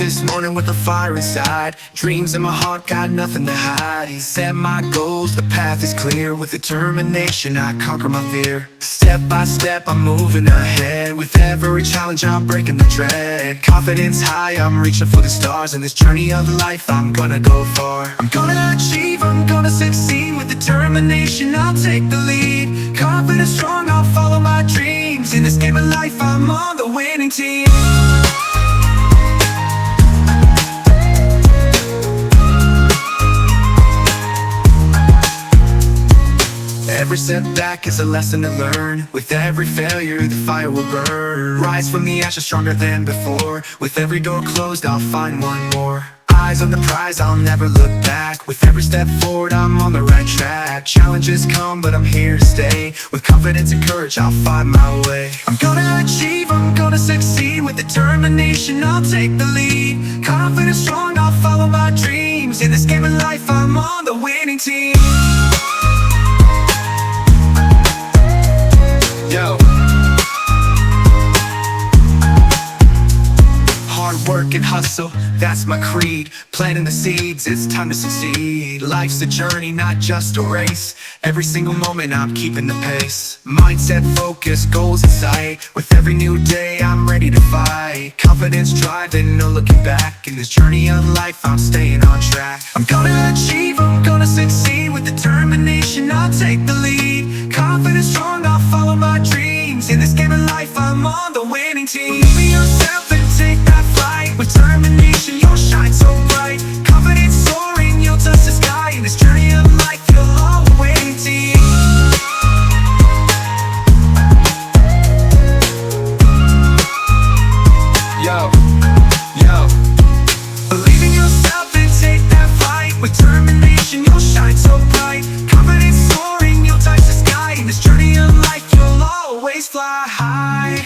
this morning with a fire inside. Dreams in my heart, got nothing to hide. Set my goals, the path is clear. With determination, I conquer my fear. Step by step, I'm moving ahead. With every challenge, I'm breaking the dread. Confidence high, I'm reaching for the stars. In this journey of life, I'm gonna go far. I'm gonna achieve, I'm gonna succeed. With determination, I'll take the lead. Confident, strong, I'll follow my dreams. In this game of life, I'm on the winning team. Every setback is a lesson to learn. With every failure, the fire will burn. Rise from the ashes stronger than before. With every door closed, I'll find one more. Eyes on the prize, I'll never look back. With every step forward, I'm on the right track. Challenges come, but I'm here to stay. With confidence and courage, I'll find my way. I'm gonna achieve, I'm gonna succeed. With determination, I'll take the lead. Confident, strong, I'll follow my dreams. In this game of life, I'm on the winning team. Yo. Hard work and hustle, that's my creed. Planting the seeds, it's time to succeed. Life's a journey, not just a race. Every single moment I'm keeping the pace. Mindset, focus, goals in sight. With every new day I'm ready to fight. Confidence driving, no looking back. In this journey of life I'm staying on track. I'm gonna achieve, I'm gonna succeed. With determination I'll take the lead. Confident, strong, I'll follow my dreams. In this game of life I'm on the winning team. Be yourself and take that flight. With determination you'll shine so bright. Confidence soaring, you'll touch the sky. In this journey of life you'll all the winning team. Yo, yo. Believe in yourself and take that flight. With determination you'll shine so bright. Confidence soaring, you'll touch the sky. In this journey of life you'll always fly high.